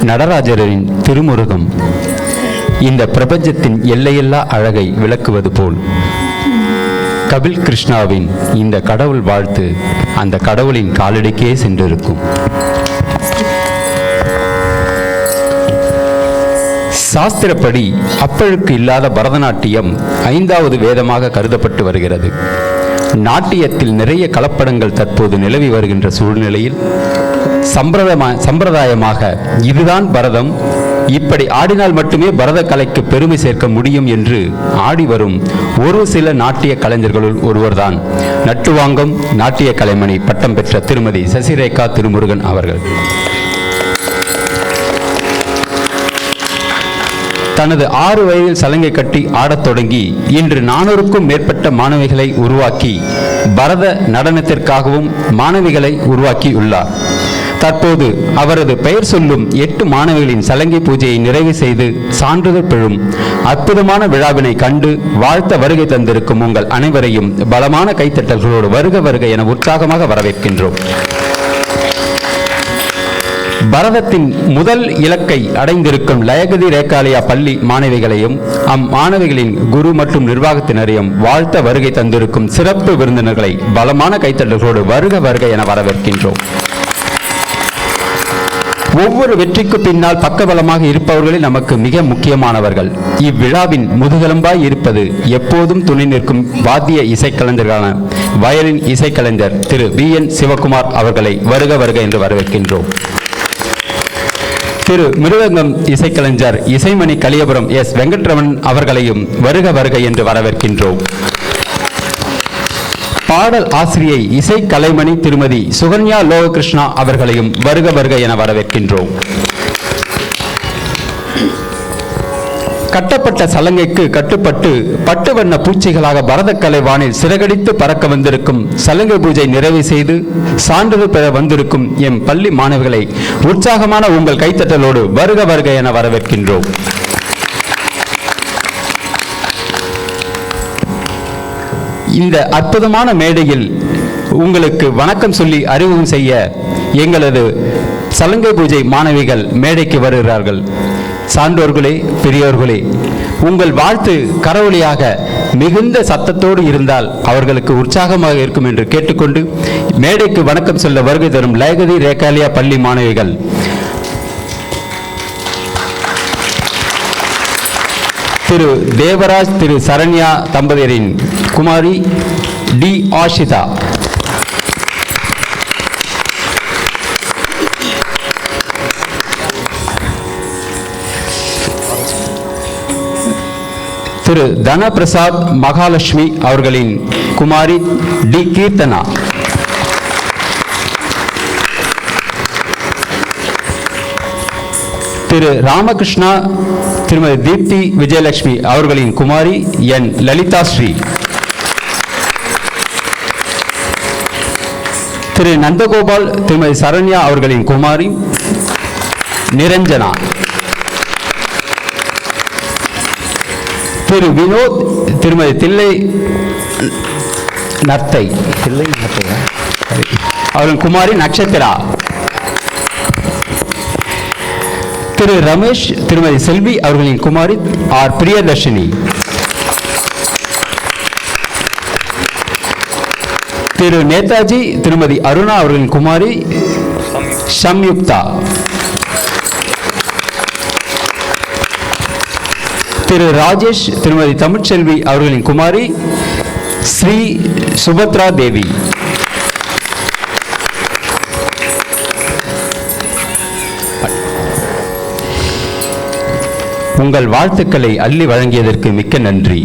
நடராஜரின் திருமுருகம் இந்த பிரபஞ்சத்தின் எல்லையில்லா அழகை விளக்குவது போல் கபில் கிருஷ்ணாவின் இந்த கடவுள் வாழ்த்து அந்த கடவுளின் காலடிக்கே சென்றிருக்கும். சாஸ்திரப்படி அப்பழுக்கு இல்லாத பரதநாட்டியம் 5வது வேதமாக கருதப்பட்டு வருகிறது. நாட்டியத்தில் நிறைய கலப்படங்கள் தற்போது நிலவி வருகின்ற சூழ்நிலையில் சம்பிரதாயமாக இதுதான் பரதம், இப்படி ஆடினால் மட்டுமே பரத கலைக்கு பெருமை சேர்க்க முடியும் என்று ஆடி வரும் ஒரு சில நாட்டிய கலைஞர்களுள் ஒருவர்தான் நட்டுவாங்கம் நாட்டிய கலைமணி பட்டம் பெற்ற திருமதி சசிரேகா திருமுருகன் அவர்கள். தனது 6 வயதில் சலங்கை கட்டி ஆடத் தொடங்கி இன்று 400க்கும் மேற்பட்ட மாணவிகளை உருவாக்கி பரத நடனத்திற்காகவும் மாணவிகளை உருவாக்கியுள்ளார். தற்போது அவரது பெயர் சொல்லும் 8 மாணவிகளின் சலங்கை பூஜையை நிறைவு செய்து சான்றிதழ் பெறும் அற்புதமான விழாவினை கண்டு வாழ்த்த வருகை தந்திருக்கும் உங்கள் அனைவரையும் பலமான கைத்தட்டல்களோடு வருக வருக என உற்சாகமாக வரவேற்கின்றோம். பரதத்தின் முதல் இலக்கை அடைந்திருக்கும் லயகதி ரேகாலயா பள்ளி மாணவிகளையும் அம்மாணவிகளின் குரு மற்றும் நிர்வாகத்தினரையும் வாழ்த்த வருகை தந்திருக்கும் சிறப்பு விருந்தினர்களை பலமான கைத்தட்டல்களோடு வருக வருக என வரவேற்கின்றோம். ஒவ்வொரு வெற்றிக்கு பின்னால் பக்கபலமாக இருப்பவர்களில் நமக்கு மிக முக்கியமானவர்கள். இவ்விழாவின் முதுகெலும்பாய் இருப்பது எப்போதும் துணை நிற்கும் வாத்திய இசைக்கலைஞர்களான வயலின் இசைக்கலைஞர் திரு BN சிவகுமார் அவர்களை வருக வருக என்று வரவேற்கின்றோம். திரு மிருதங்கம் இசைக்கலைஞர் இசைமணி கலியபுரம் S வெங்கட்ரமன் அவர்களையும் வருக வருக என்று வரவேற்கின்றோம். பாடல் ஆசிரியை இசை கலைமணி திருமதி சுகன்யா லோககிருஷ்ணா அவர்களையும் வருக வருக என வரவேற்கின்றோம். கட்டப்பட்ட சலங்கைக்கு கட்டுப்பட்டு பட்டு வண்ண பூச்சிகளாக பரதக்கலை வானில் சிறகடித்து பறக்க வந்திருக்கும் சலங்கை பூஜை நிறைவு செய்து சான்றிதழ் பெற வந்திருக்கும் எம் பள்ளி மாணவிகளை உற்சாகமான உங்கள் கைத்தட்டலோடு வருக வருக என வரவேற்கின்றோம். இந்த அற்புதமான மேடையில் உங்களுக்கு வணக்கம் சொல்லி அறிமுகம் செய்ய எங்களது சலங்கை பூஜை மாணவிகள் மேடைக்கு வருகிறார்கள். சான்றோர்களே, பெரியோர்களே, உங்கள் வாழ்த்து கரவொலியாக மிகுந்த சத்தத்தோடு இருந்தால் அவர்களுக்கு உற்சாகமாக இருக்கும் என்று கேட்டுக்கொண்டு மேடைக்கு வணக்கம் சொல்ல வருகை தரும் லயகதி ரேகாலயா பள்ளி மாணவிகள் திரு தேவராஜ், திரு சரண்யா தம்பதியரின் குமாரி டி ஆஷிதா, திரு தனபிரசாத் மகாலட்சுமி அவர்களின் குமாரி டி கீர்த்தனா, திரு ராமகிருஷ்ணா திருமதி தீப்தி விஜயலட்சுமி அவர்களின் குமாரி என் லலிதா ஸ்ரீ, திரு நந்தகோபால் திருமதி சரண்யா அவர்களின் குமாரி நிரஞ்சனா, திரு வினோத் திருமதி தில்லை நர்த்தை அவர்களின் குமாரி நட்சத்திரா, திரு ரமேஷ் திருமதி செல்வி அவர்களின் குமாரி ஆர் பிரியதர்ஷினி, திரு நேதாஜி திருமதி அருணா அவர்களின் குமாரி சம்யுக்தா, திரு ராஜேஷ் திருமதி தமிழ்ச்செல்வி அவர்களின் குமாரி ஸ்ரீ சுபத்ரா தேவி, உங்கள் வாழ்த்துக்களை அள்ளி வழங்கியதற்கு மிக்க நன்றி.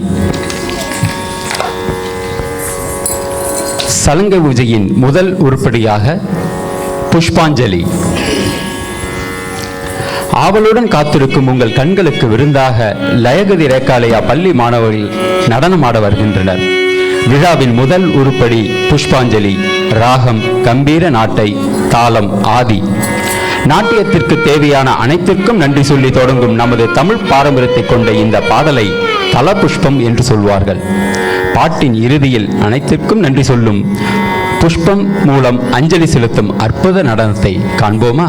சலங்கை பூஜையின் முதல் உருப்படியாக புஷ்பாஞ்சலி. ஆவலுடன் காத்திருக்கும் உங்கள் கண்களுக்கு விருந்தாக லயகதி ரேகாலயா பள்ளி மாணவர்கள் நடனமாட வருகின்றனர். விழாவின் முதல் உருப்படி புஷ்பாஞ்சலி. ராகம் கம்பீர நாட்டை, தாளம் ஆதி. நாட்டியத்திற்கு தேவையான அனைத்திற்கும் நன்றி சொல்லி தொடங்கும் நமது தமிழ் பாரம்பரியத்தை கொண்ட இந்த பாடலை தல புஷ்பம் என்று சொல்வார்கள். பாட்டின் இறுதியில் அனைத்திற்கும் நன்றி சொல்லும் புஷ்பம் மூலம் அஞ்சலி செலுத்தும் அற்புத நடனத்தை காண்போமா?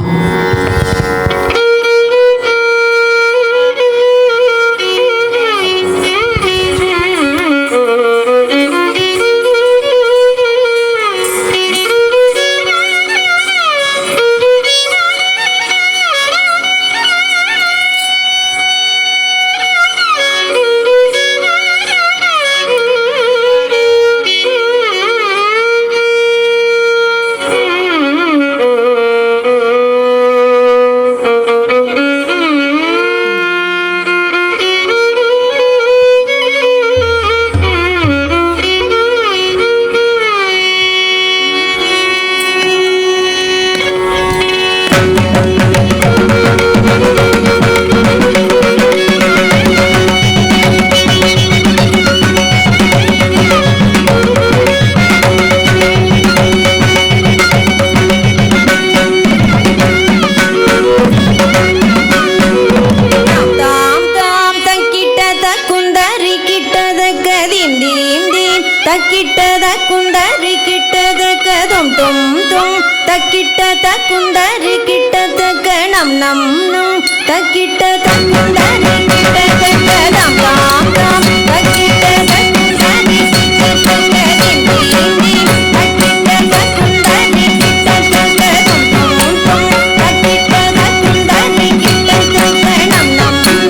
தக்கிட்டத குண்டரி கிட்டதக்க தொம் தொம் தொம் தக்கிட்டத குண்டரி கிட்டதக்க நம் நம் நம் தக்கிட்டத குண்டரி கிட்டதக்க தம் தாம் தாம் தக்கிட்டத குண்டரி கிட்டதக்க திம் திம் திம் தக்கிட்டத குண்டரி கிட்டதக்க தொம் தொம் தொம் தக்கிட்டத குண்டரி கிட்டதக்க நம் நம் நம்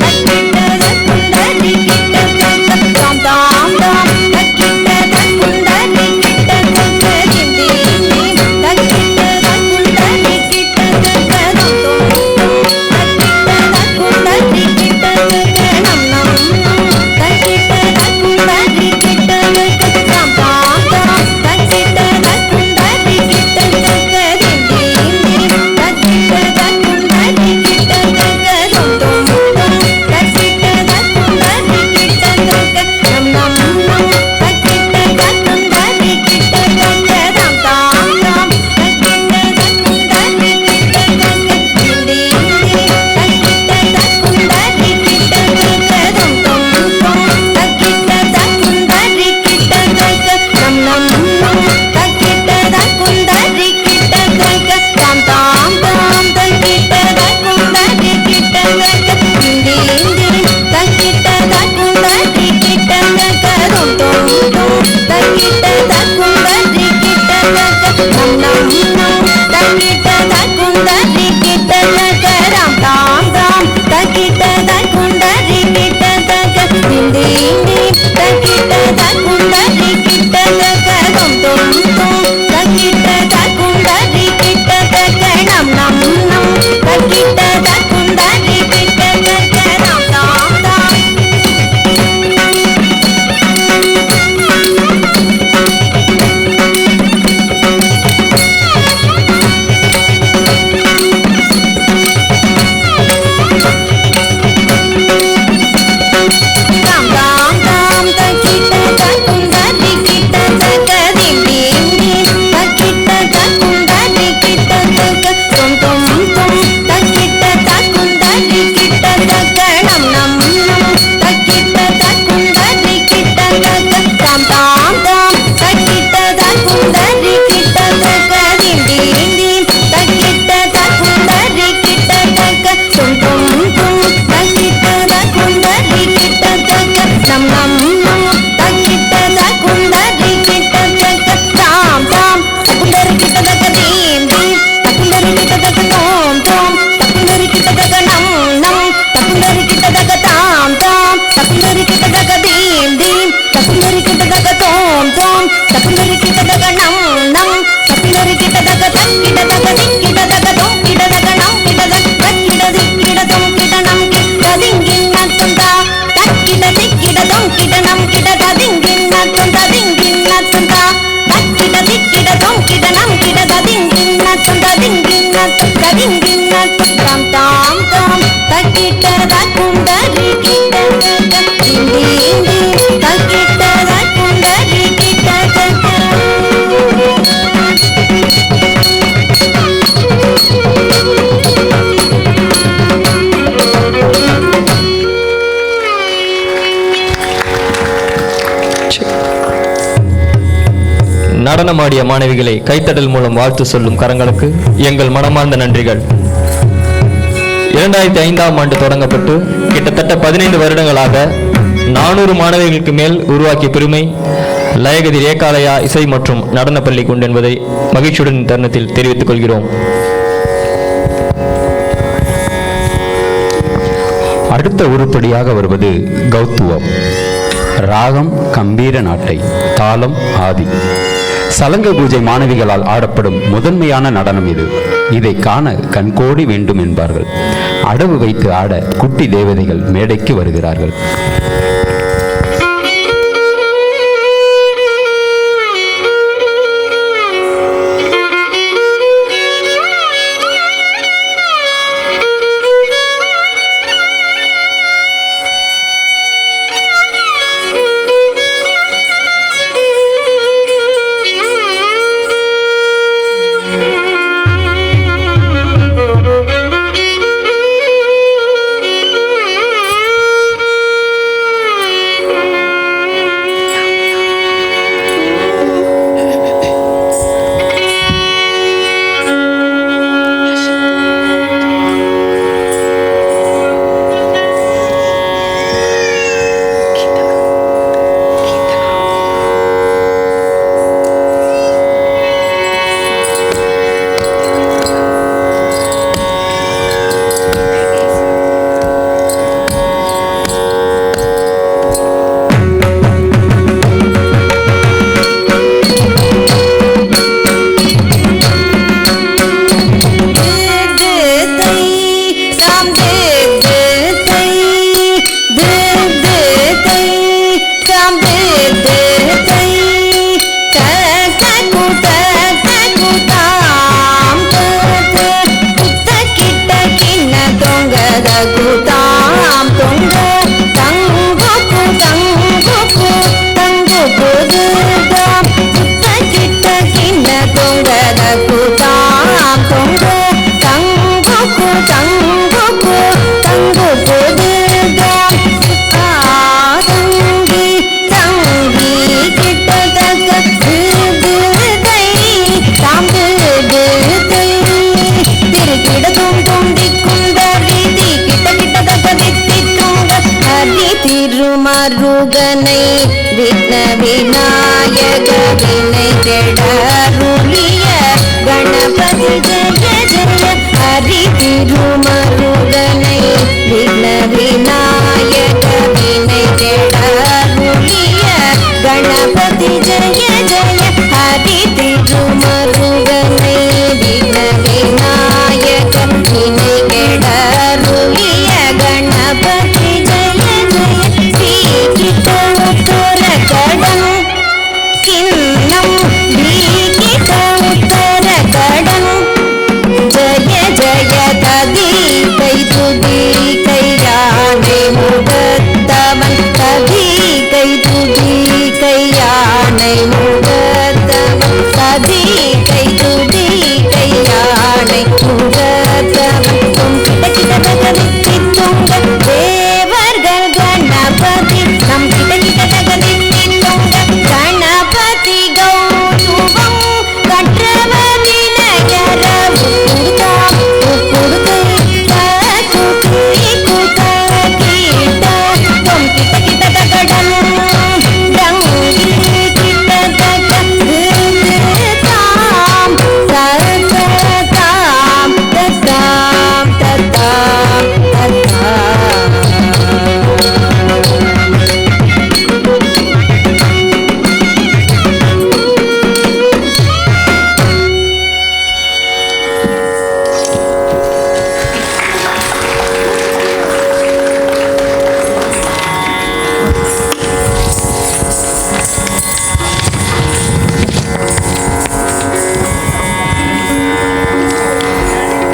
தக்கிட்டத குண்டரி கிட்டதக்க தாம் தாம் தாம் தக்கிட்டத குண்டரி கிட்டதக்க திம் திம் திம் தக்கிட்டத குண்டரி கிட்டதக்க தொம் தொம் தொம் தக்கிட்டத குண்டரி கிட்டதக்க நம் நம் நம் தக்கிட்டத குண்டரி கிட்டதக்க தாம் தாம் தாம் தக்கிட்டத குண்டரி கிட்டதக்க திம் திம் திம் தக்கிட்டத குண்டரி கிட்டதக்க தொம் தொம் தொம் தக்கிட்டத குண்டரி கிட்டதக்க நம் நம் நம் தக்கிட்டத குண்டரி கிட்டதக்க தாம் தாம் தாம் தக்கிட்டத குண்டரி கிட்டதக்க திம் திம் திம் தக்கிட்டத குண்டரி கிட்டதக்க தொம் தொம் தொம் தக்கிட்டத குண்டரி கிட்டதக்க நம் நம் நம் தக்கிட்டத குண்டரி கிட்டதக்க தாம் தாம் தாம் தக்கிட்டத குண்டரி கிட்டதக்க திம் திம் திம் தக்கிட்டத குண்டரி கிட்டதக்க தொம் தொம் தொம் தக்கிட்டத குண்டரி கிட்டதக்க நம் நம் நம் தக்கிட்டத குண்டரி கிட்டதக்க தாம் தாம் தாம் தக்கிட்டத குண்டரி கிட்டதக்க திம் திம் திம் தக்கிட்டத குண்டரி கிட்டதக்க தொம் தொம் தொம் தக்கிட்டத குண்டரி கிட்டதக்க நம் நம் நம் தக்கிட்டத குண்டரி கிட்டதக்க தாம் தாம் தாம் தாம் தாம் தாம் தக்கிட்டத குண்டரி கிட்டதக்க திம் திம் திம் தக்கிட்டத குண்டரி கிட்டதக்க தொம் தொம் தொம் தக்கிட்டத குண்டரி கிட்டதக்க நம் நம் நம் தக்கிட்டத குண்டரி கிட்டதக்க தாம் தாம் தாம் தக்கிட்டத குண்டரி கிட்டதக்க திம் திம் திம் தக்கிட்டத குண்டரி கிட்டதக்க தொம் தொம் தொம் தக்கிட்டத குண்டரி கிட்டதக்க நம் நம் நம் தக்கிட்டத குண்டரி கிட்டதக்க தாம் தாம் தக்குண்டரி கிட்டதக்க தீம் தீம் தக்குண்டரி கிட்டதக்க தோம் தோம் தக்குண்டரி கிட்டதக்க நம் நம் தக்குண்டரி கிட்டதக்க தாம் தாம் தக்குண்டரி கிட்டதக்க தீம் தீம் தக்குண்டரி கிட்டதக்க தோம் தோம் தக்குண்டரி கிட்டதக்க நம் நம் தக்குண்டரி கிட்டதக்க தக்கிட்டதக்க திக்கிட்டதக்க தோம் கிட்டதக்க நம் கிட்டதக்க தக்கிட திக்கிட தோம் கிட்ட நம் கிட்ட திங்கின்ன தொந்தா தக்கிட திக்கிட தோம் கிட்ட நம் கிட்ட ததிங்கின்ன தொந்தா திங்கின்ன தொந்தா தக்கிட திக்கிட தோம் கிட்ட நம் கிட்ட ததிங்கின்ன தொந்தா திங்கின்ன ததிங்கின்ன தாம் தாம் தாம் தக்கிட்டத குண்டரி கிட்டதக்க திம் திம் திம் தக்கிட்டத குண்டரி கிட்டதக்க நடனமாடிய மாணவிகளை கைத்தட்டல் மூலம் வாழ்த்து சொல்லும் கரங்களுக்கு எங்கள் மனமார்ந்த நன்றிகள். 2005ஆம் ஆண்டு தொடங்கப்பட்டு கிட்டத்தட்ட 15 வருடங்களாக 400 மாணவிகளுக்கு மேல் உருவாக்கிய பெருமை லயகதி ரேகாலயா இசை மற்றும் நடன பள்ளி கொண்டு என்பதை மகிழ்ச்சியுடன் இந்த தருணத்தில் தெரிவித்துக் கொள்கிறோம். அடுத்த உருப்படியாக வருவது கௌத்துவம். ராகம் கம்பீர நாட்டை, தாளம் ஆதி. சலங்க பூஜை மாணவிகளால் ஆடப்படும் முதன்மையான நடனம் இது. இதை காண கண்கோடி வேண்டும் என்பார்கள். அடவு வைத்து ஆட குட்டி தேவதைகள் மேடைக்கு வருகிறார்கள்.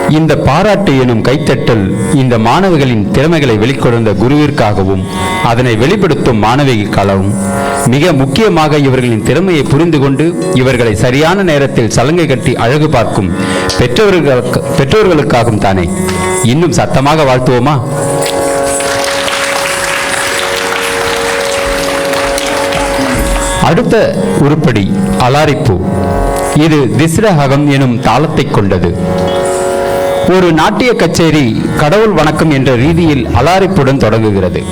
இந்த பாராட்டு எனும் கைத்தட்டல் இந்த மாணவர்களின் திறமைகளை வெளிக்கொணர்ந்த குருவிற்காகவும் அதனை வெளிப்படுத்தும் மாணவிகளுக்காகவும் மிக முக்கியமாக இவர்களின் திறமையை புரிந்து கொண்டு இவர்களை சரியான நேரத்தில் சலங்கை கட்டி அழகு பார்க்கும் பெற்றோர்களுக்காகவும் தானே. இன்னும் சத்தமாக வாழ்த்துவோமா? அடுத்த உருப்படி அலாரிப்பூ. இது திஸ்ரஹகம் எனும் தாளத்தை கொண்டது. ஒரு நாட்டிய கச்சேரி கடவுள் வணக்கம் என்ற ரீதியில் அலாரிப்புடன் தொடங்குகிறது.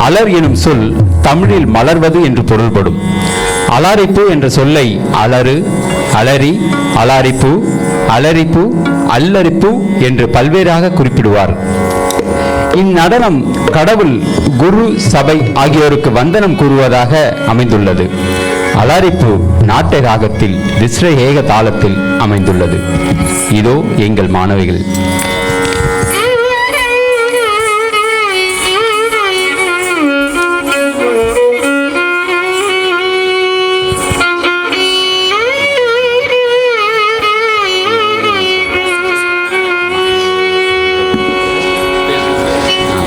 அலர் எனும் சொல் தமிழில் மலர்வது என்று பொருள்படும். அலாரிப்பூ என்ற சொல்லை அலறு, அலரி, அலாரிப்பூ, அலரிப்பூ, அல்லரிப்பூ என்று பல்வேறாக குறிப்பிடுவார். இந்நடனம் கடவுள், குரு, சபை ஆகியோருக்கு வந்தனம் கூறுவதாக அமைந்துள்ளது. அலாரிப்பு நாட்டிய ராகத்தில் திஸ்ர ஏக தாளத்தில் அமைந்துள்ளது. இதோ எங்கள் மாணவிகள்.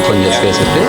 கொஞ்சம் ஸ்பேஸ் விட்டு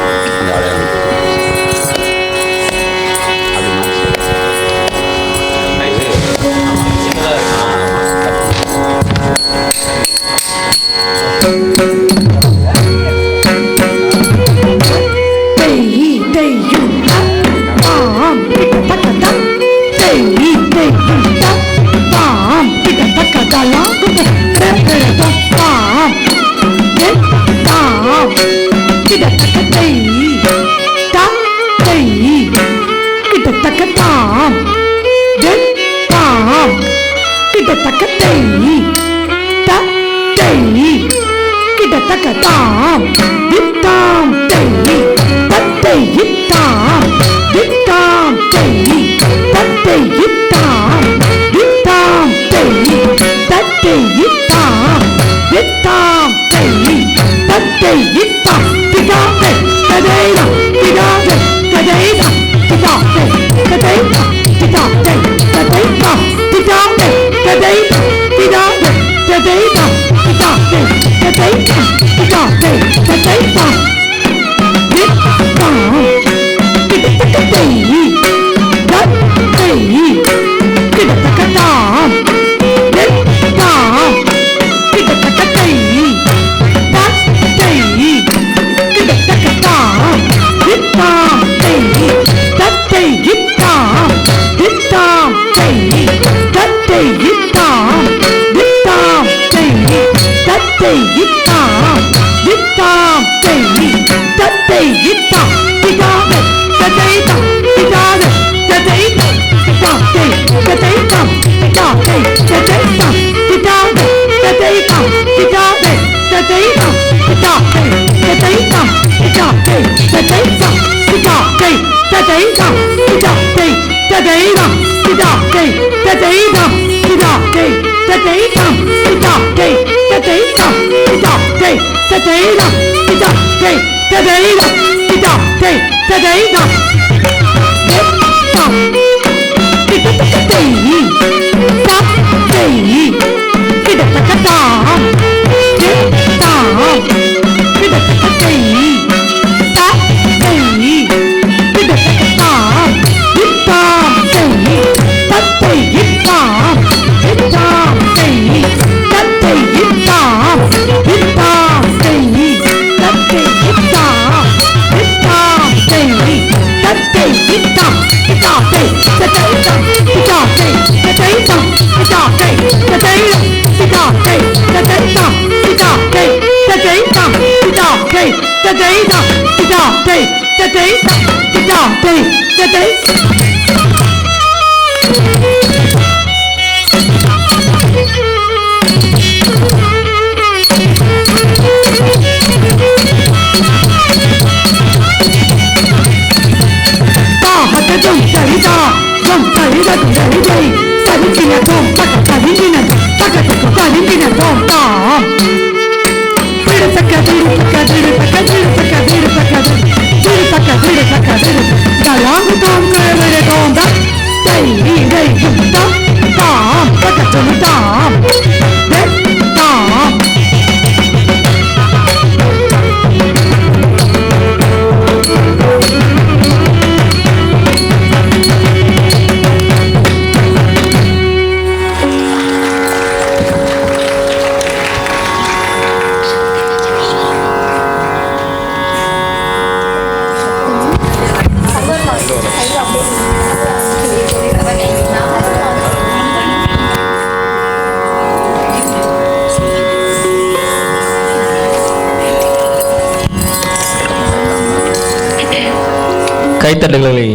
கைத்தட்டல்களை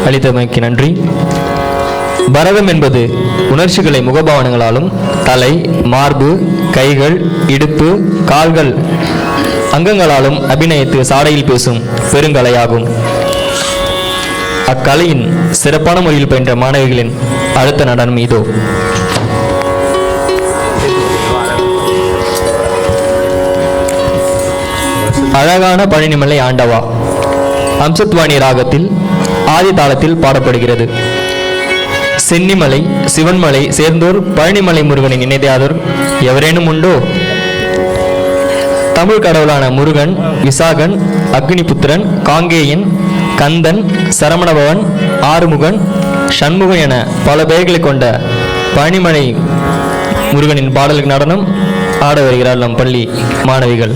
அளித்தமைக்கு நன்றி. பரதம் என்பது உணர்ச்சிகளை முகபாவனங்களாலும் தலை, மார்பு, கைகள், இடுப்பு, கால்கள் அங்கங்களாலும் அபிநயித்து சாடையில் பேசும் பெருங்கலையாகும். அக்கலையின் சிறப்பான முறையில் பயின்ற மாணவிகளின் அடுத்த நடனம் இதோ. அழகான பழனிமலை ஆண்டவா அம்சத்வாணி ராகத்தில் ஆதி தாளத்தில் பாடப்படுகிறது. சென்னிமலை சிவன்மலை சேர்ந்தோர் பழனிமலை முருகனை நினைதாதோர் எவரேனும் உண்டோ? தமிழ் கடவுளான முருகன், விசாகன், அக்னிபுத்திரன், காங்கேயன், கந்தன், சரமணபவன், ஆறுமுகன், சண்முகன் என பல பெயர்களை கொண்ட பழனிமலை முருகனின் பாடலுக்கு நடனம் ஆட வருகிறார் நம் பள்ளி மாணவிகள்.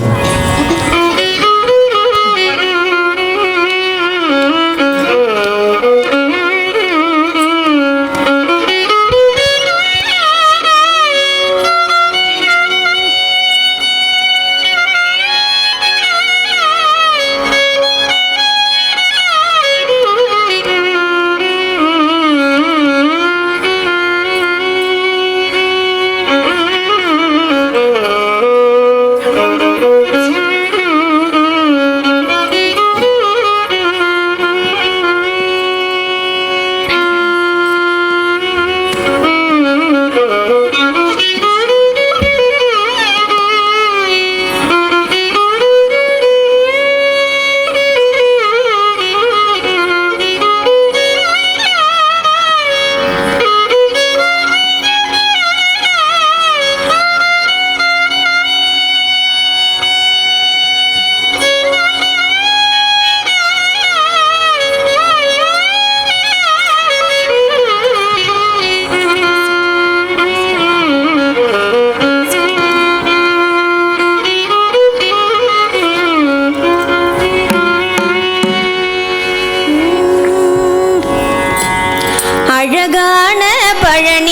அழகான பழனிமலையாண்டவர்,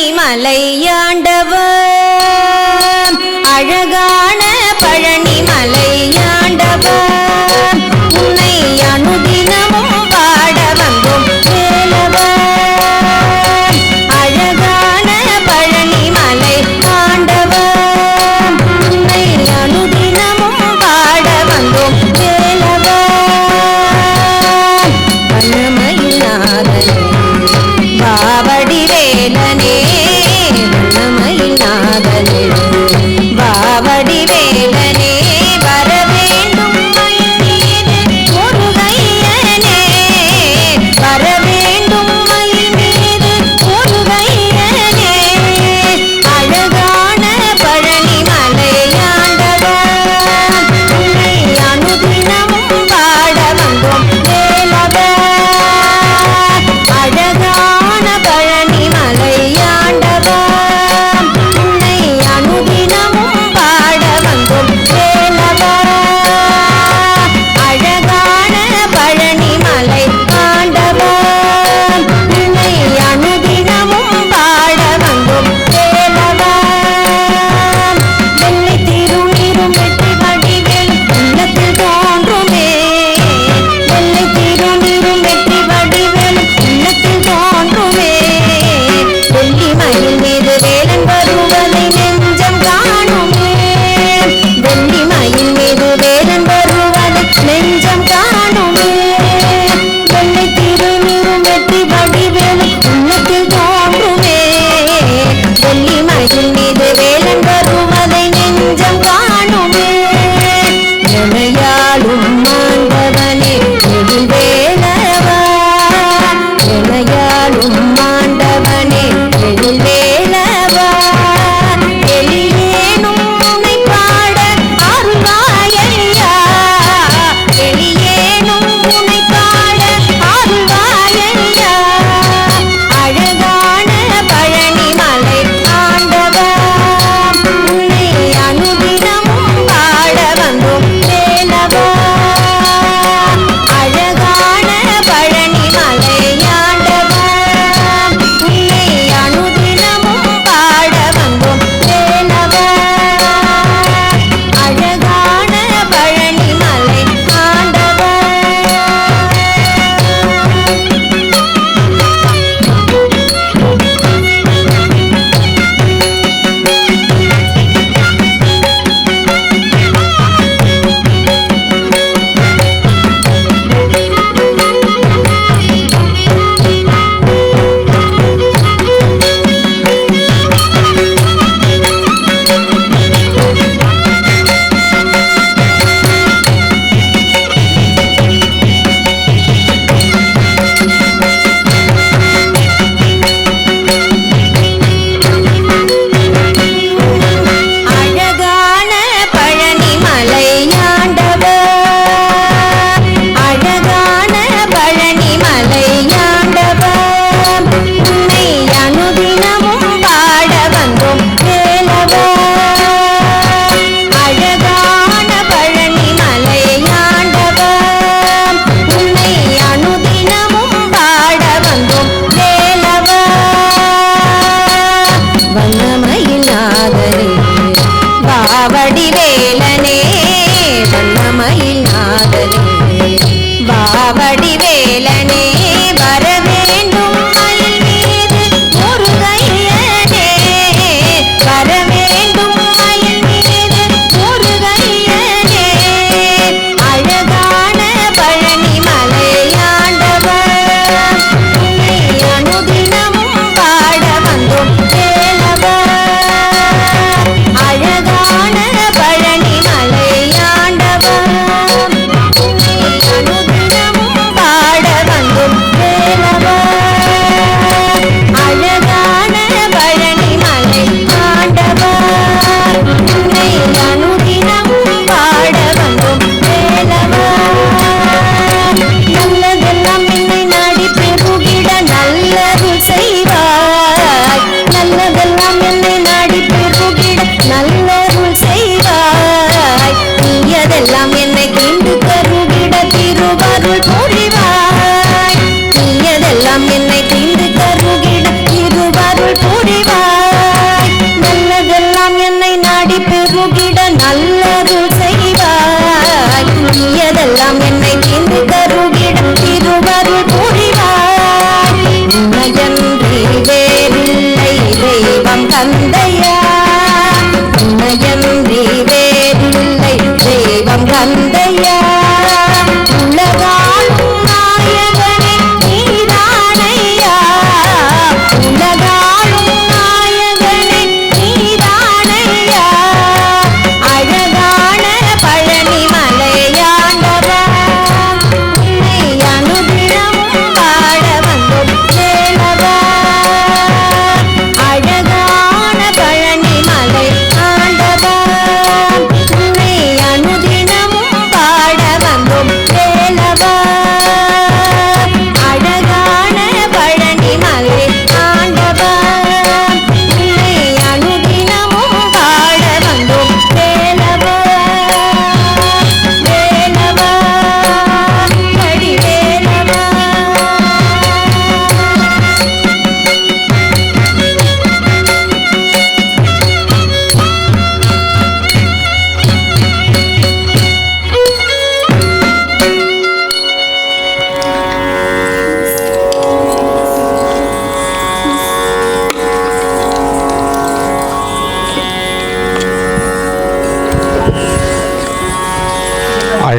அழகான பழனிமலையாண்டவர், உன்னை அனுதினமும் பாட வந்தோம் வேலவர். அழகான பழனிமலை ஆண்டவர், உன்னை அனுதினமும் பாட வந்தோம் வேலவர். வண்ணமயிலாதனே பாவடி வேலனே, வண்ணமயிலாதனே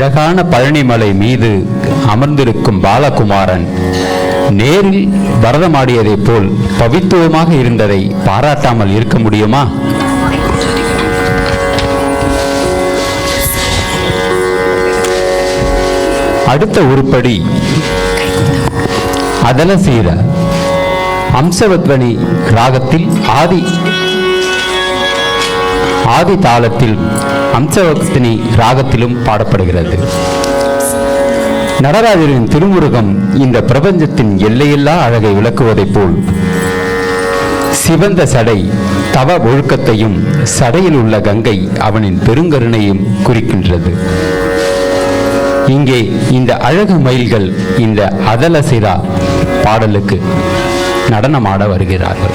அழகான பழனிமலை மீது அமர்ந்திருக்கும் பாலகுமாரன் நேரில் பரதமாடியதைப் போல் பவித்துவமாக இருந்ததை பாராட்டாமல் இருக்க முடியுமா? அடுத்த உருப்படி அதலசீர அம்சவத்வனி ராகத்தில் ஆதி தாளத்தில் அம்சவத்வனி ராகத்திலும் பாடப்படுகிறது. நடராஜரின் திருமுருகம் இந்த பிரபஞ்சத்தின் எல்லையில்லா அழகை விளக்குவதைப் போல் சிவந்த சடை தவ ஒழுக்கத்தையும் சடையில் உள்ள கங்கை அவனின் பெருங்கருணையும் குறிக்கின்றது. இங்கே இந்த அழகு மயில்கள் இந்த அதலசிரா பாடலுக்கு நடனமாட வருகிறார்கள்.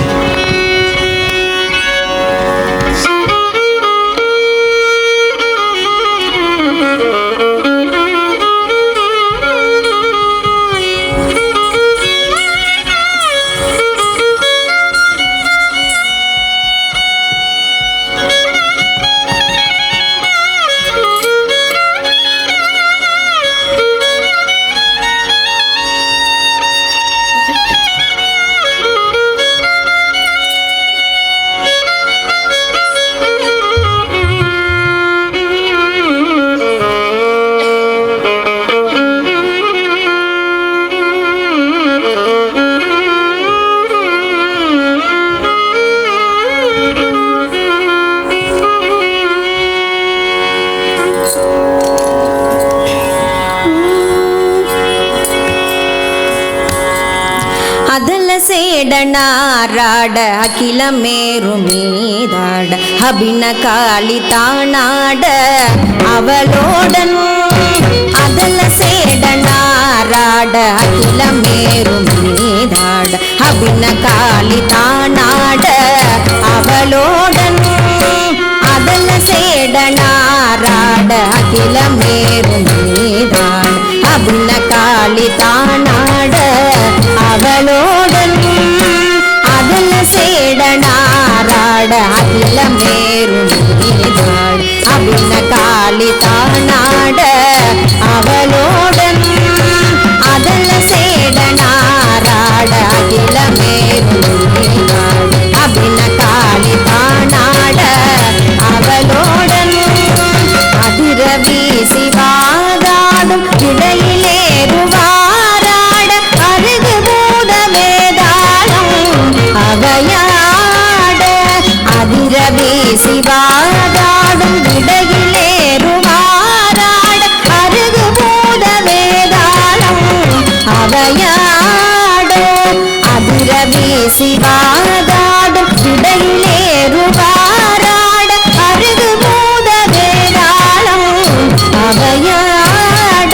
சேடனாராட அகிலமேரு மீதாட அபின காளி தானாட அவளோடன் அதல சேடனாராட அகிலமேரு மீதாட அபின காளி தானாட அவளோடன் அதல சேடனாராட அகிலமேரு மீதாட அபின காளி தானாட அவளோடன் அதல சேடனாராட அகிலமேரு மீதாட அபின காளி தானாட அவளோடன் அதல சேடனாராட அகிலமேரு மீதாட அபின காளி தானாட அவளோடன் அதிரவி சிவாதாடும் இடையிலேறுவாராட அருகு பூத வேதாளம் அவையாட அதிரவி சிவாதாடும் இடையிலேறுவாராட அருகு பூத வேதாளம் அவையாட அதிரவி சிவாதாடும் இடையிலேறுவாராட அருகு பூத வேதாளம் அவையாட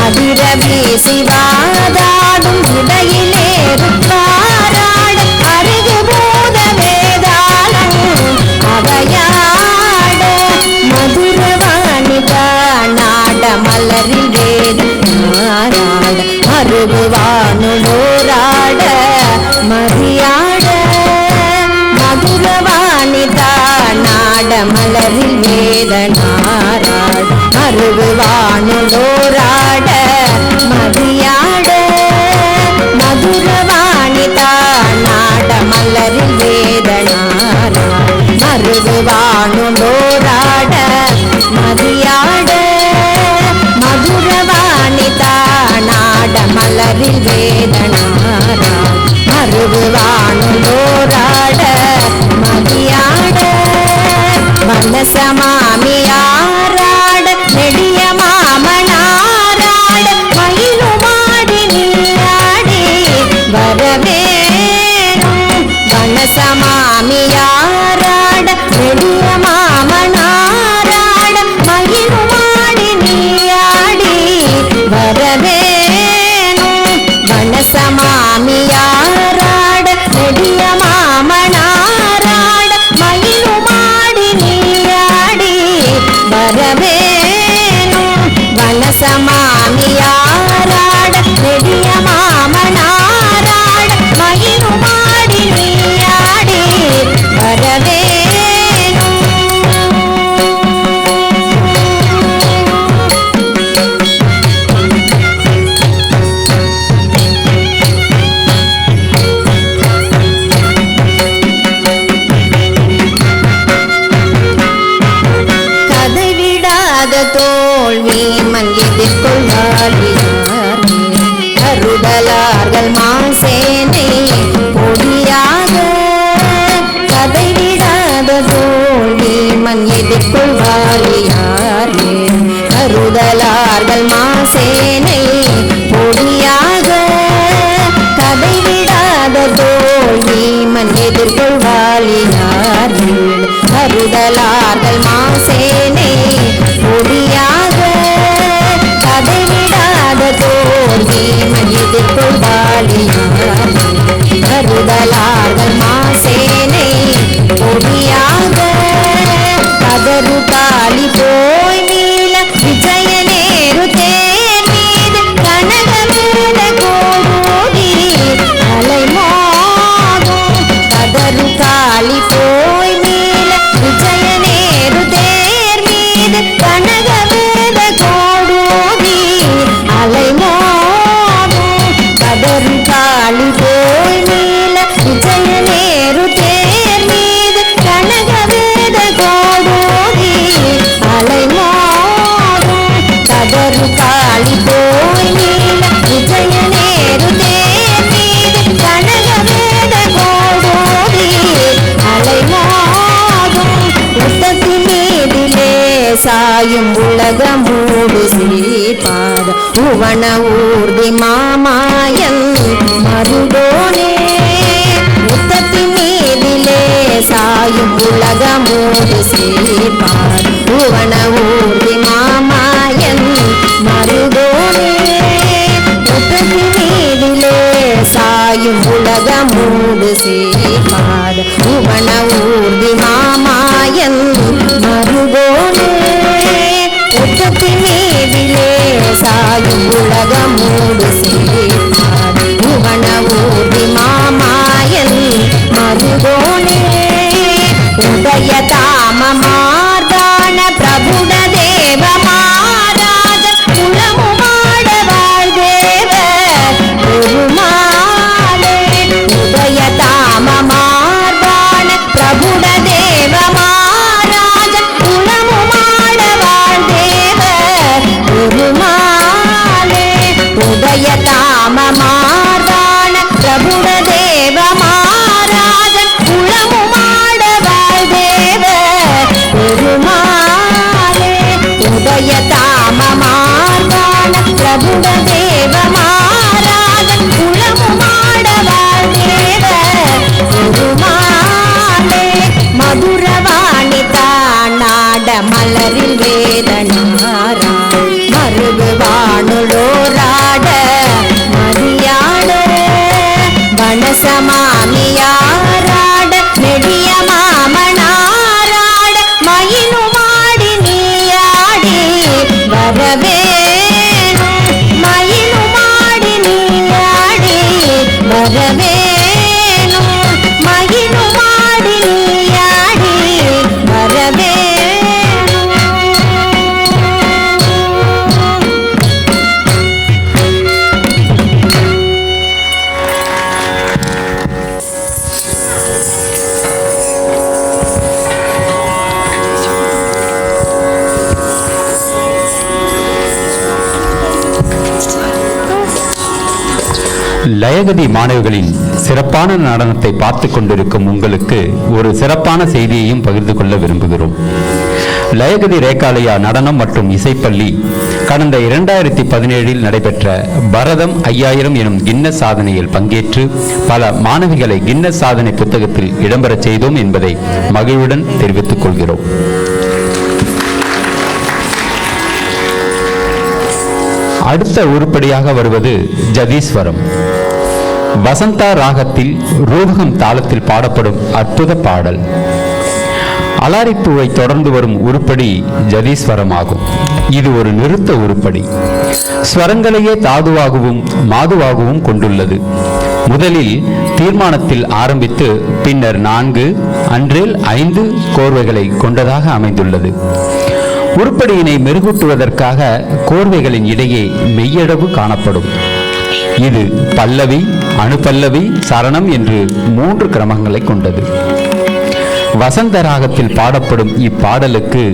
அதிரவி சிவாதாடும் இடையிலேறுவாராட அருகு பூத வேதாளம் அவையாட மதுரவாணிதா நாட மலரில் வேறு நாராட மருகுவானுடோராட மரியாட மதுரவாணிதா நாட மலரில் வேத நாராட மருகுவானுடோராட மரியாட மதுரவாணிதா நாட மலரில் வேத நாராட மருகுவானுடோராட மரியாட மதுரவாணிதா நாட மலரில் வேத நாராட மருகுவானுடோராட மரியாட மனசமாமியாராட நெடிய மாமனாராட மயிலுமாடி நீராடி வரவேணும் மனசமாமியாராட நெடிய மாமனாராட மயிலுமாடி நீராடி வரவேணும் மனசமாமியாராட கருதலார்கள் மாசேனை பொடியாக கதை விடாத தோல்வி மண் எதிர்கொள்வாரியாரே கருதலார்கள் மாசேனை பொடியாக கதை விடாத தோல்வி மண் எதிர்கொள்வாரியாரே கருதலார்கள் மாசேனை பொடியாக கதை விடாத தோல்வி மண் எதிர்கொள்வாரியாரே கருதலார்கள் மாசேனை பொடியாக கதறு காலி போய் நீல விஜய நேரு தேர் மீது கனகமேல கோடூரி அலைமோதும் கதறு காலி போய் நீல விஜய நேரு தேர் மீது கனகமேல கோடூரி அலைமோதும் கதறு காலி போய் நீல விஜய நேரு தேர் மீது கனகவேத கோடூரி அலைமோதும் கதறு காலி போய் நீல விஜய நேரு தேர் மீது கனகவேத கோடூரி அலைமோதும் உத்தத்தி மீதிலே சாயும் உலகமூடு சீர்பாத உவன ஊர்தி மாமாயன் மருடோனே உத்தத்தி மீதிலே சாயும் உலகமூடு சீர்பாத உவன ஊர்தி மாமாயன் மருடோனே உத்தத்தி மீதிலே சாயும் உலகமூடு சீர்பாத உவன ஊர்தி மாமாயன் மருடோனே உத்தத்தி மீதிலே சாயும் உலகமூடு சீர்பாத உவன ஊர்தி மாமாயன் மருகோனே உதய தாம மார்தான பிரபுட தேவ மாராஜ குலமு மாட வாழ்தேவ பெருமாளே உதய தாம மார்தான பிரபுட தேவ மாராஜ குலமு மாட வாழ்தேவ பெருமாளே உதய தாம மார்தான பிரபுட தேவ மாராஜ குலமு மாட வாழ்தேவ பெருமாளே உதய தாம மார்தான பிரபுட தேவ மாராஜ குலமு மாட வாழ்தேவ பெருமாளே மதுரவாணி தானாட மலரில் வேதனாரா மருகு வானுளோராட மரியாட வனசமாமியாராட நெடிய மாமனாராட மயிலு மாடி நீயாடி வரவேணும் மயிலு மாடி நீயாடி வரவேணும் மயிலு மாடி நீயாடி வரவேணும் லயகதி மாணவர்களின் சிறப்பான நடனத்தை பார்த்து கொண்டிருக்கும் உங்களுக்கு ஒரு சிறப்பான செய்தியையும் பகிர்ந்து கொள்ள விரும்புகிறோம். லயகதி ரேகாலயா நடனம் மற்றும் இசைப்பள்ளி கடந்த 2017 நடைபெற்ற பரதம் 5000 எனும் கின்னஸ் சாதனையில் பங்கேற்று பல மாணவிகளை கின்னஸ் சாதனை புத்தகத்தில் இடம்பெறச் செய்தோம் என்பதை மகிழ்வுடன் தெரிவித்துக் கொள்கிறோம். அடுத்த உருப்படியாக வருவது ஜதீஸ்வரம். வசந்தா ராகத்தில் ரூபகம் தாளத்தில் பாடப்படும் அற்புத பாடல். அலாரிப்பூவை தொடர்ந்து வரும் உருப்படி ஜதீஸ்வரம் ஆகும். இது ஒரு நிறுத்த உருப்படி. ஸ்வரங்களையே தாதுவாகவும் மாதுவாகவும் கொண்டுள்ளது. முதலில் தீர்மானத்தில் ஆரம்பித்து பின்னர் 4 அன்றேல் 5 கோர்வைகளை கொண்டதாக அமைந்துள்ளது. உருப்படியினை மெருகூட்டுவதற்காக கோர்வைகளின் இடையே மெய்யடவு காணப்படும். இது பல்லவி, அணுபல்லவி, சரணம் என்று 3 கிரமங்களை கொண்டது. வசந்த ராகத்தில் பாடப்படும் இப்பாடலுக்கு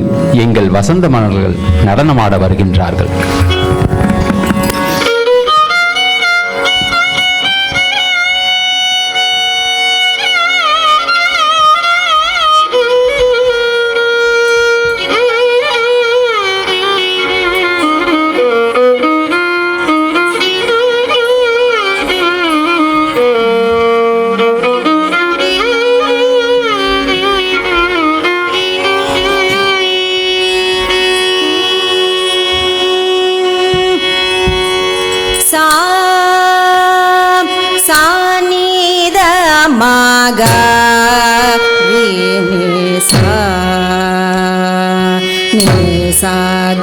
எங்கள் வசந்த மலர்கள் நடனமாட வருகின்றார்கள். गा रे नि सा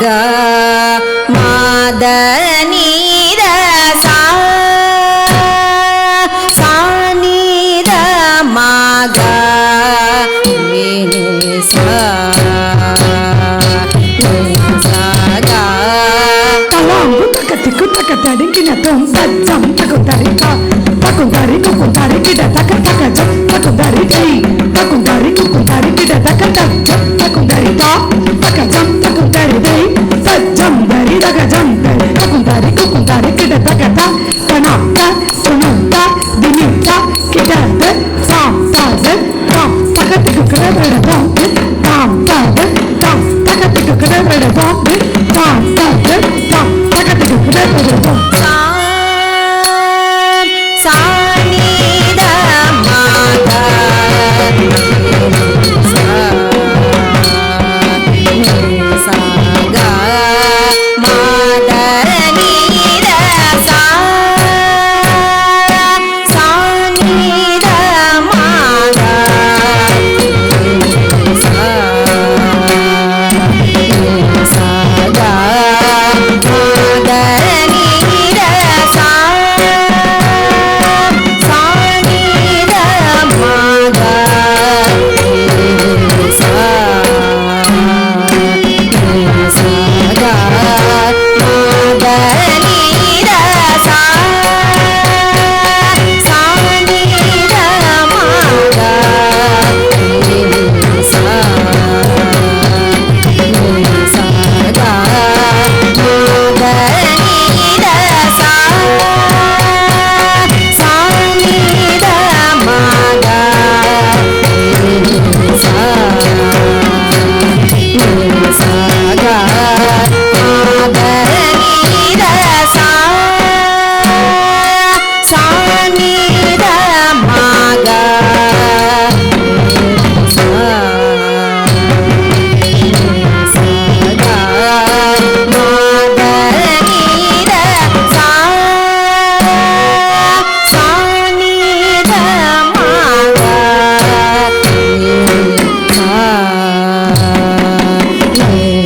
गा मा द नि द सा नि द मा गा रे नि सा गा Talambu takatiku takatari kina tom tajam takutari ka takutari kukutari kita takataka takutari ti takutari kukutari kita takataka takutari ta takajam takutari dei tajam dari takajam dari takutari kukutari kita takata kanaka sununta dinita kita de tam takatiku kena berada tam takatiku kena berada tam takatiku kena berada सा नि the मा गा सा गा मा the नि the सा नि द मा गा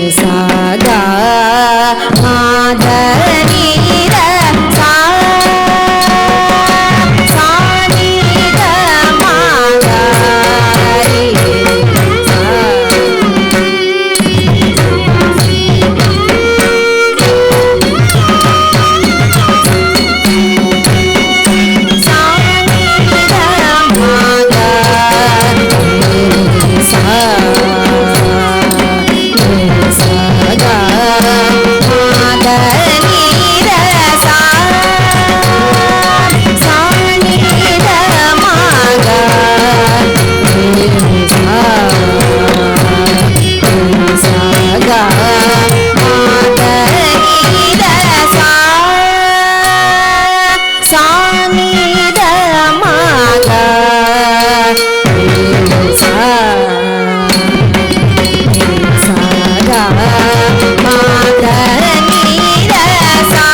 सा गा मा द नि द सा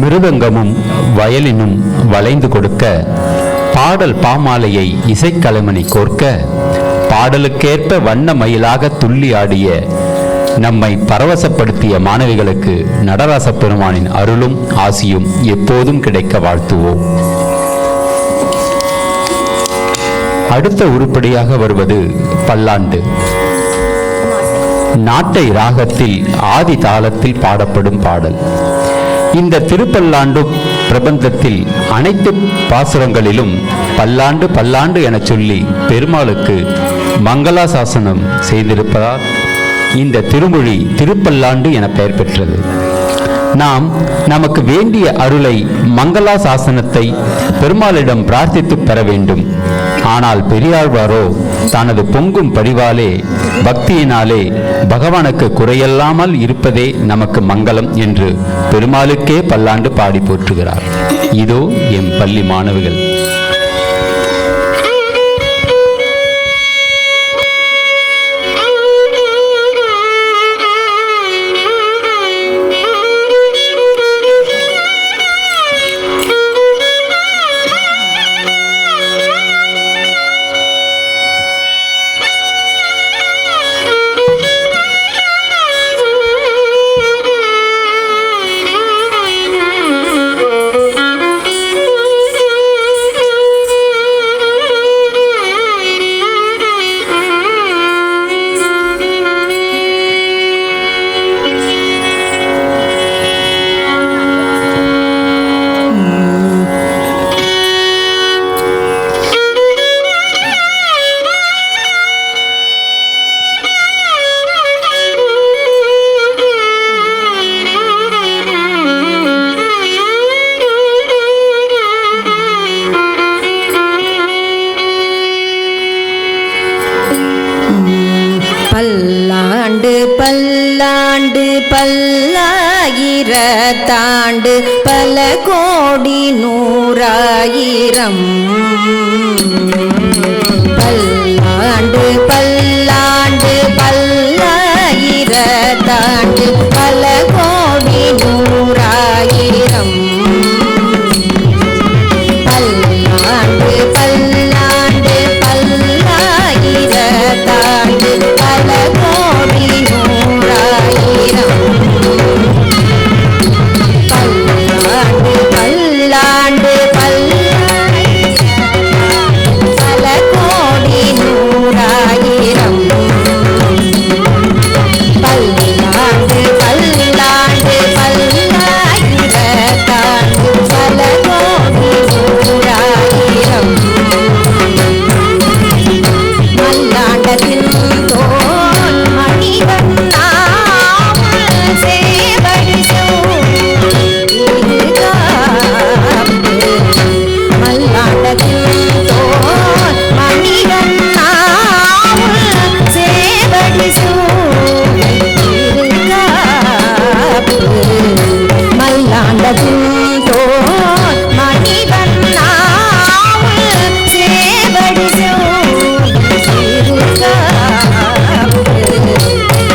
மிருதங்கமும் வயலினும் வளைந்து கொடுக்க, பாடல் பாமாலையை இசைக்கலைமணி கோர்க்க, பாடலுக்கேற்ப வண்ண மயிலாக துள்ளி ஆடிய நம்மை பரவசப்படுத்திய மாணவிகளுக்கு நடராச பெருமானின் அருளும் ஆசியும் எப்போதும் கிடைக்க வாழ்த்துவோம். அடுத்த உருப்படியாக வருவது பல்லாண்டு. நாட்டை ராகத்தில் ஆதி தாளத்தில் பாடப்படும் பாடல். இந்த திருப்பல்லாண்டு பிரபந்தத்தில் அனைத்து பாசுரங்களிலும் பல்லாண்டு பல்லாண்டு என சொல்லி பெருமாளுக்கு மங்களாசாசனம் செய்திருப்பதால் இந்த திருமொழி திருப்பல்லாண்டு என பெயர் பெற்றது. நாம் நமக்கு வேண்டிய அருளை மங்களாசாசனத்தை பெருமாளிடம் பிரார்த்தித்து பெற வேண்டும். ஆனால் பெரியாழ்வாரோ தனது பொங்கும் பரிவாலே பக்தியினாலே பகவானுக்கு குறையல்லாமல் இருப்பதே நமக்கு மங்களம் என்று பெருமாளுக்கே பல்லாண்டு பாடி போற்றுகிறார். இதோ எம் பள்ளி மாணவிகள். பல்லாண்டு பல்லாயிரத்தாண்டு பல கோடி நூறாயிரம் பல்லாண்டு பல்லாயிரத்தாண்டு பல கோடி நூறாயிரம் பல்லாண்டு பல்லாயிரத்தாண்டு பல கோடி நூறாயிரம் பல்லாண்டு பல கோடி நூறாயிரம் பல்லாண்டு பல்லாயிரத்தாண்டு பல கோடி நூறாயிரம் மல்லாண்டத்தின் தோல் மணிவண்ணாமல் சேவடி மல்லாண்டத்தின் தோல் மணிவண்ணாமல் சேவடி மல்லாண்டத்தின் தோல் மணிவண்ணாமல் சேவடி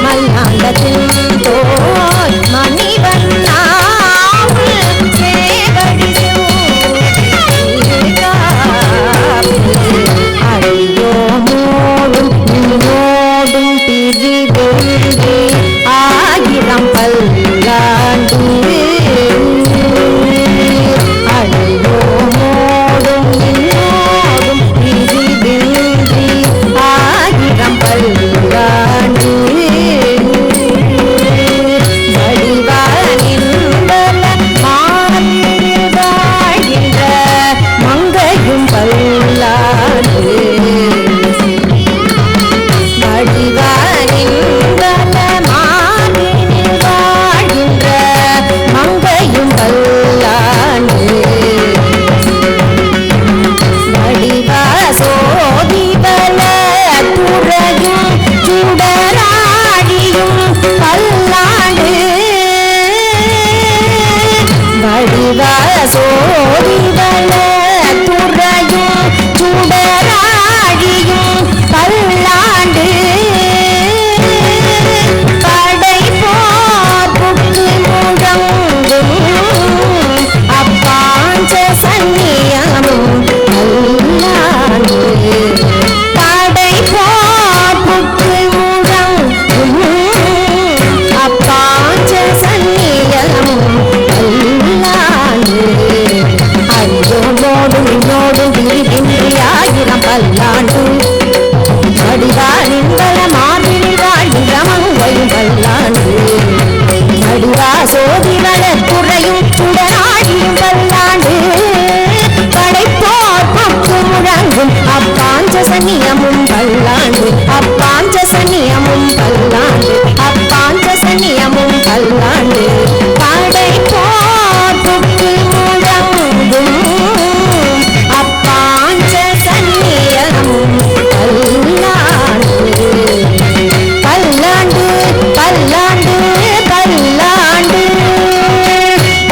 மல்லாண்டத்தின் தோல் மணிவண்ணாமல் சேவடி அடியோ மோடும் நீயோடும் பிரிவென்றே ஆயிரம் பல்லாண்டு அடியோ மோடும் நீயோடும் பிரிவென்றே ஆயிரம் பல்லாண்டு வடிவானின் பல மாறில் வாழ்கின்ற மங்கையும் பல்லாண்டு வடிவானின் பல மாறில் வாழ்கின்ற மங்கையும் பல்லாண்டு வடிவா சோதி பல துறையும் சுடராடியும் பல்லாண்டு வடிவா சோதி பல துறையும் சுடராடியும் பல்லாண்டு படைப்போர் புக்கு முழங்கும் அப்பாஞ்ச சன்னியமும் பல்லாண்டு படைப்போர் புக்கு முழங்கும் அப்பாஞ்ச சன்னியமும் பல்லாண்டு அரியோடும் இன்னோடும் விரிவின்றி ஆயிரம் பல்லாண்டு வடிவானின் பல மார்பில் வாழ்கின்ற மங்கையும் பல்லாண்டு வடிவா சோதி வளர்ப்புறையும் சுடராடியும் பல்லாண்டு படைப்போர் பக்கு முழங்கும் அப்பாஞ்ச சன்னியமும் பல்லாண்டு அப்பாஞ்ச சன்னியமும் பல்லாண்டு அப்பாஞ்ச சன்னியமும் பல்லாண்டு படைப்போர் பக்கு முழங்கும் அப்பாஞ்ச சன்னியமும் பல்லாண்டு பல்லாண்டு பல்லாண்டு பல்லாண்டு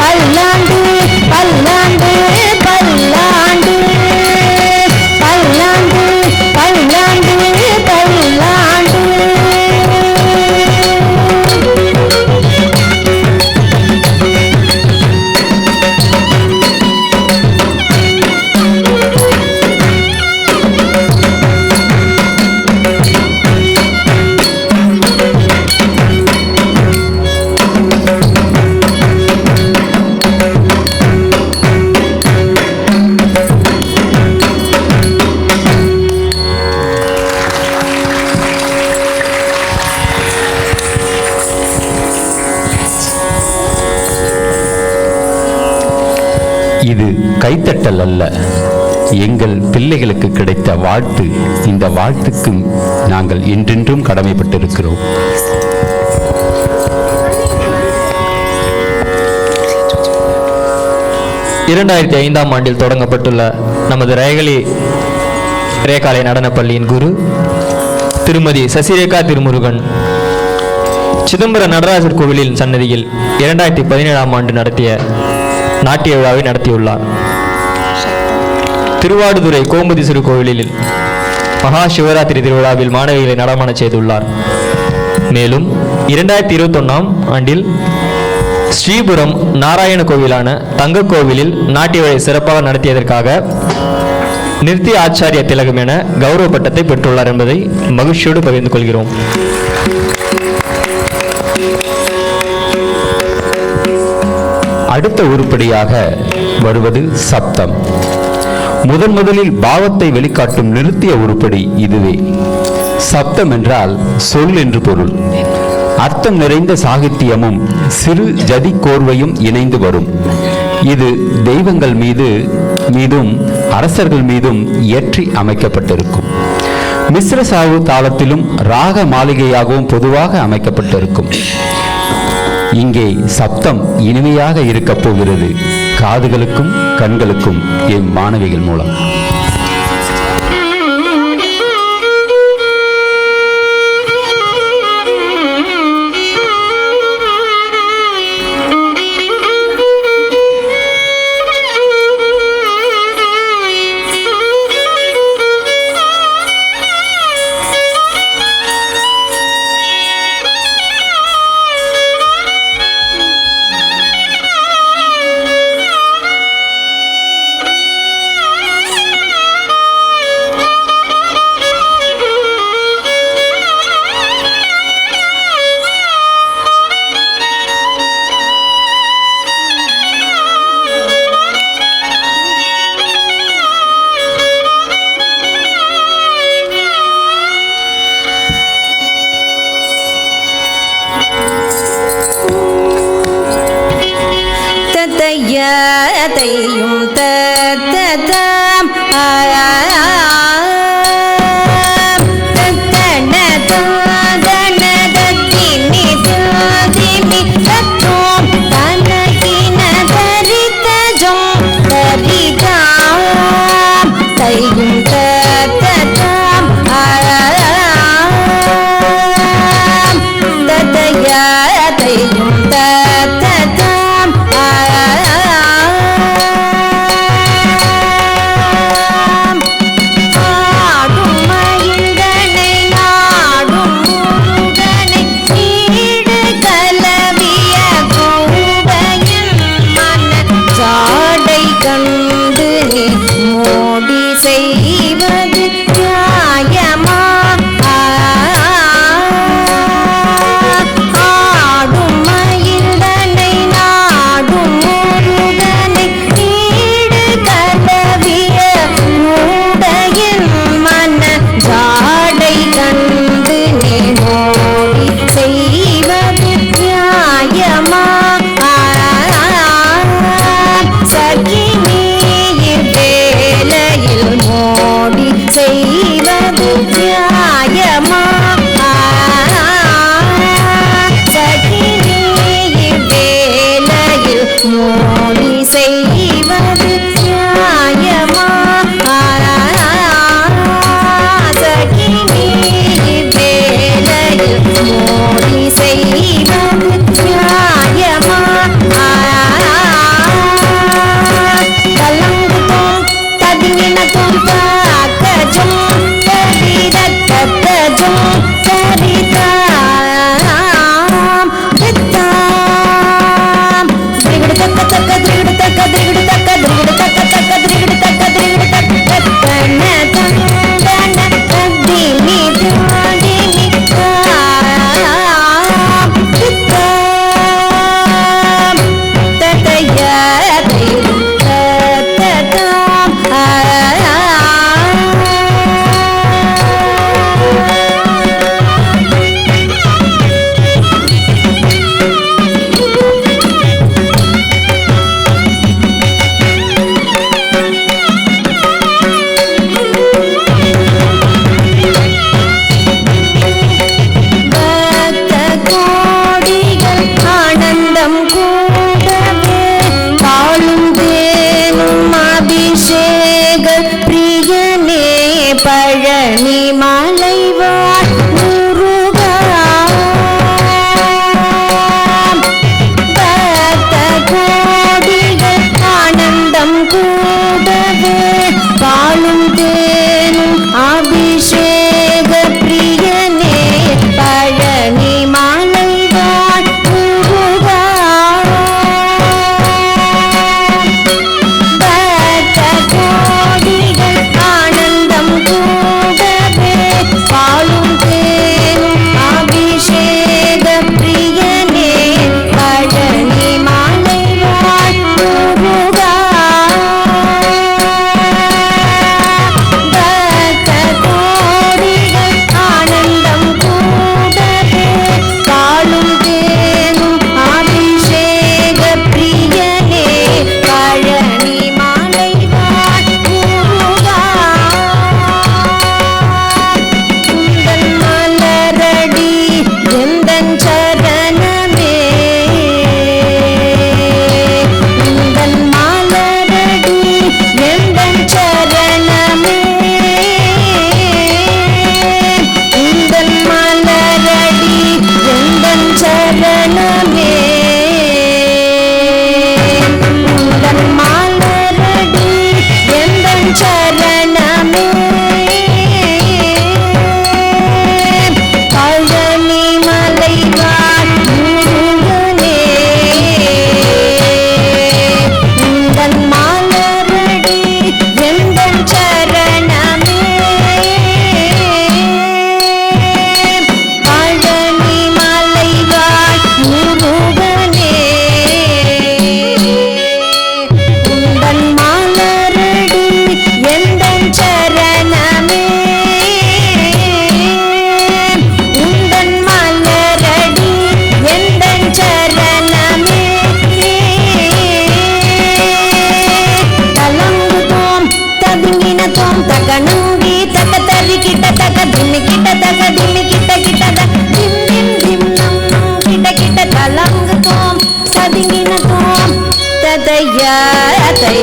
பல்லாண்டு பல்லாண்டு பல்லாண்டு பல்லாண்டு பல்லாண்டு பல்லாண்டு இது கைத்தட்டல் அல்ல, எங்கள் பிள்ளைகளுக்கு கிடைத்த வாழ்த்து. இந்த வாழ்த்துக்கு நாங்கள் என்றென்றும் கடமைப்பட்டிருக்கிறோம். ஆம் ஆண்டில் தொடங்கப்பட்டுள்ள நமது ரேகாலை நடனப்பள்ளியின் குரு திருமதி சசிரேகா திருமுருகன் சிதம்பர நடராஜர் கோவிலின் சன்னதியில் 2017ஆம் ஆண்டு நடத்திய நாட்டிய விழாவை நடத்தியுள்ளார். திருவாடுதுறை கோம்பதி சிறு கோவிலில் மகா சிவராத்திரி திருவிழாவில் மாணவிகளை நடமாடச் செய்துள்ளார். மேலும் 2021ஆம் ஆண்டில் ஸ்ரீபுரம் நாராயண கோவிலான தங்க கோவிலில் நாட்டிய விழா சிறப்பாக நடத்தியதற்காக நிருத்திய ஆச்சாரிய திலகம் என கௌரவ பட்டத்தை பெற்றுள்ளார் என்பதை மகிழ்ச்சியோடு பகிர்ந்து கொள்கிறோம். அடுத்த உருப்படியாக வருவது சப்தம். முதலில் பாவத்தை வெளிக்காட்டும் நிறுத்திய உருப்படி இதுவே. சப்தம் என்றால் சொல் என்று பொருள். அர்த்தம் நிறைந்த சாகித்தியமும் சிறு ஜதி கோர்வையும் இணைந்து வரும். இது தெய்வங்கள் மீதும் அரசர்கள் மீதும் இயற்றி அமைக்கப்பட்டிருக்கும். மிஸ்ர சாவு தாளத்திலும் ராக மாளிகையாகவும் பொதுவாக அமைக்கப்பட்டிருக்கும். இங்கே சப்தம் இனிமையாக இருக்கப் போகிறது, காதுகளுக்கும் கண்களுக்கும் என் மாணவிகள் மூலம். தையும் தத்தம் தையாத்தை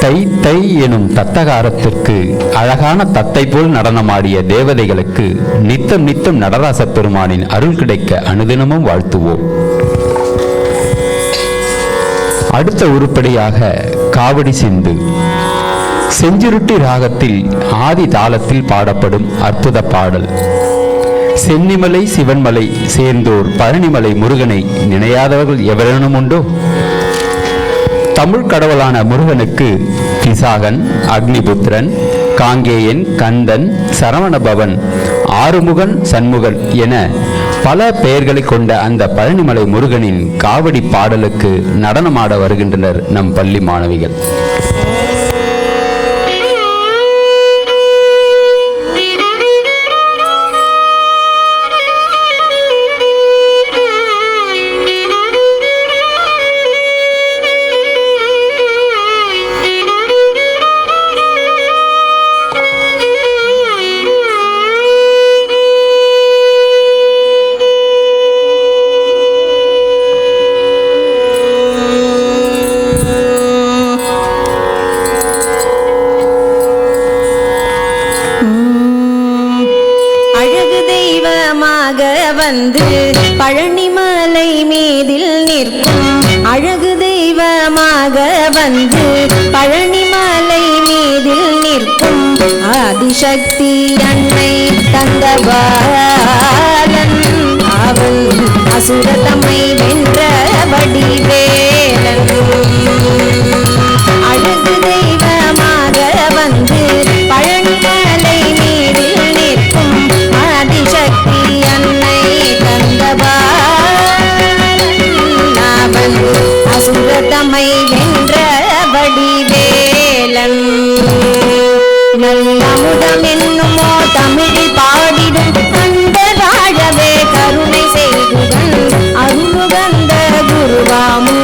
தை தை எனும் தத்தகாரத்திற்கு அழகான தத்தை போல் நடனமாடிய தேவதைகளுக்கு நித்தம் நித்தம் நடராச பெருமானின் அருள் கிடைக்க அனுதினமும் வாழ்த்துவோம். அடுத்த உருப்படியாக காவடி சிந்து. செஞ்சுருட்டி ராகத்தில் ஆதி தாளத்தில் பாடப்படும் அற்புத பாடல். சென்னிமலை சிவன்மலை சேர்ந்தோர் பழனிமலை முருகனை நினையாதவர்கள் எவரேனும் உண்டோ? தமிழ் கடவுளான முருகனுக்கு பிசாகன், அக்னிபுத்திரன், காங்கேயன், கந்தன், சரவணபவன், ஆறுமுகன், சண்முகன் என பல பெயர்களை கொண்ட அந்த பழனிமலை முருகனின் காவடி பாடலுக்கு நடனமாட வருகின்றனர் நம் பள்ளி மாணவிகள். வந்து பழனிமலை மீதில் நிற்கும் அழகு தெய்வமாக வந்து பழனிமலை மீதில் நிற்கும் ஆதிசக்தி அன்னை தந்தபாலன் அவன் அசுரதமை வென்ற வடிவேலன் அழகு தெய்வமாக வந்து பழனிமலை மீதில் நிற்கும் ஆதிசக்தி அன்னை தந்தபாலன் அவன் அசுரதமை வென்ற வடிவேலன் நல்லமுதம் என்னுமோ தமிழில் பாடிடும் அந்த வாழவே கருணை செய்துடன் அருளுகந்த குருவாமுயற்சீலன்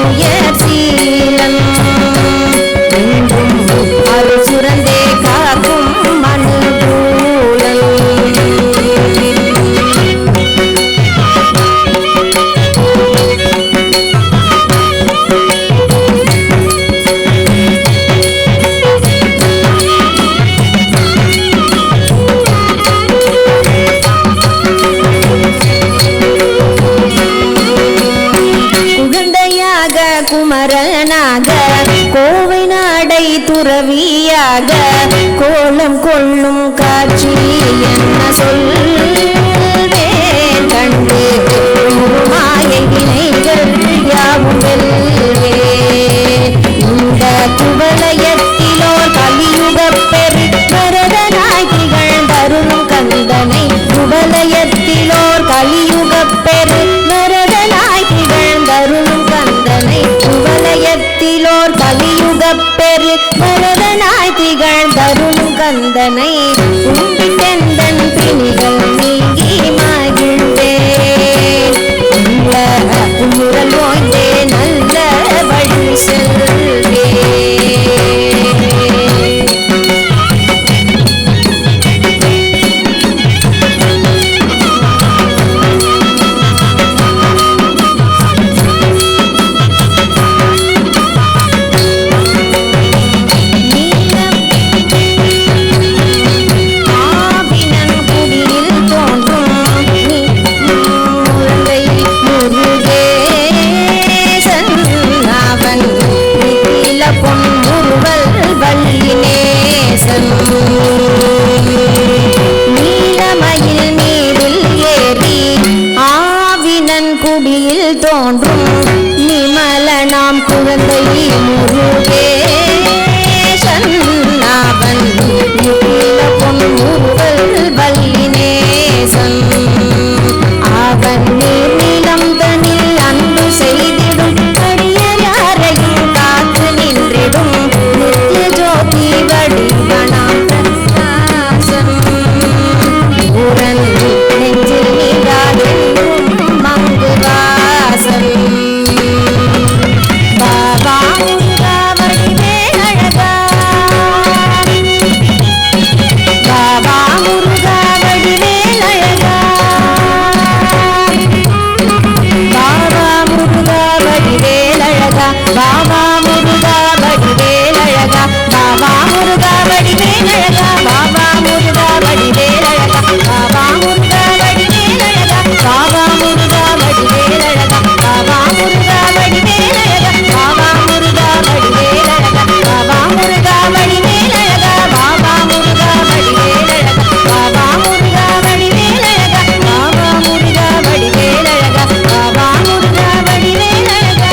என்றும் அருள் சுரந்தே காக்கும் மனுபூலன் குமரனாக கோவை நாடை துறவியாக கோலம் கொள்ளும் காட்சி என்ன சொல்வேன் கண்டு மாயை வினைகள் யாவும் வெல்வே இந்த குவலயத்திலோ கலியுக பெரு வரதனாய் திகழ்ந்தருளும் கந்தனை குவலயத்திலோர் கலியுக பெரு வரதனாய் திகழ்ந்தருளும் கந்தனை குவலயத்திலோர் கலியுக பெரு வரதனாய் திகழ்ந்தருளும் கந்தனை கும்பிட்டெந்தன் பிணிகள் நீங்கி மகிழ்ந்தேன் முரல் ஓய்ந்தே நல்ல வழி செல்வே நீலமயில் மீதில் ஏறி ஆவினன் குடியில் தோன்றும் நிமலனாம் குழந்தை முருகேசன் அவன் பொன் முருகல் வல்லினேசன் அவன் நீர்நிலம் தனில் அன்பு செய்திடும் அடியாரையும் காத்து நின்றிடும் வடிவேலழகா பாபா முருகா வடிவேலழகா பாபா முருகா வடிவேலழகா பாபா முருகா வடிவேலழகா பாபா முருகா வடிவேலழகா பாபா முருகா வடிவேலழகா பாபா முருகா வடிவேலழகா பாபா முருகா வடிவேலழகா பாபா முருகா வடிவேலழகா பாபா முருகா வடிவேலழகா பாபா முருகா வடிவேலழகா பாபா முருகா வடிவேலழகா பாபா முருகா வடிவேலழகா.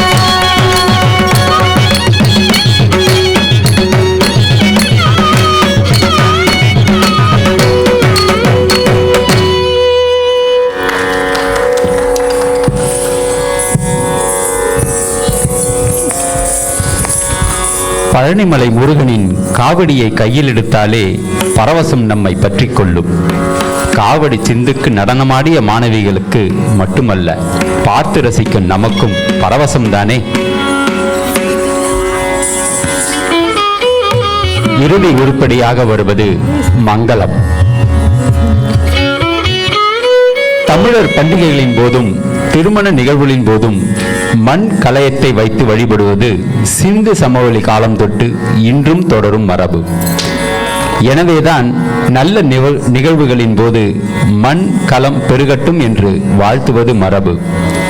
பழனிமலை முருகனின் காவடியை கையில் எடுத்தாலே பரவசம் நம்மை பற்றி கொள்ளும். காவடி சிந்துக்கு நடனமாடிய மாணவிகளுக்கு மட்டுமல்ல, பார்த்து ரசிக்கும் நமக்கும் பரவசம்தானே. இறுதி உருப்படியாக வருவது மங்களம். தமிழர் பண்டிகைகளின் போதும் திருமண நிகழ்வுகளின் போதும் மண் கலயத்தை வைத்து வழிபடுவது சிந்து சமவெளி காலம் தொட்டு இன்றும் தொடரும் மரபு. எனவேதான் நல்ல நிகழ்வுகளின் போது மண் களம் பெருகட்டும் என்று வாழ்த்துவது மரபு.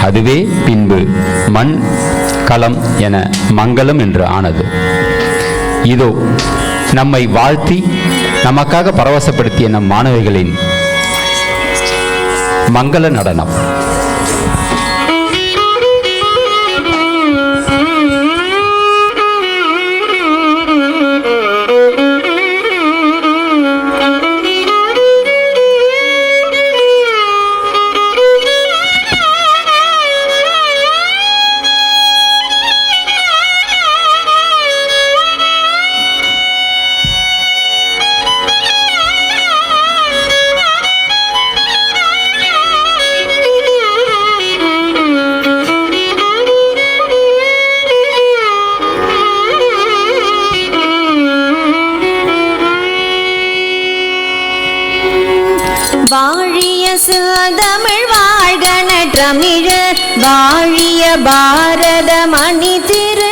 அதுவே பின்பு மண் களம் என மங்களம் என்று ஆனது. இதோ நம்மை வாழ்த்தி நமக்காக பரவசப்படுத்திய நம் மாணவிகளின் மங்கள நடனம். வாழிய செந்தமிழ் வாழ்க நற்றமிழர் வாழிய பாரத மணி திரு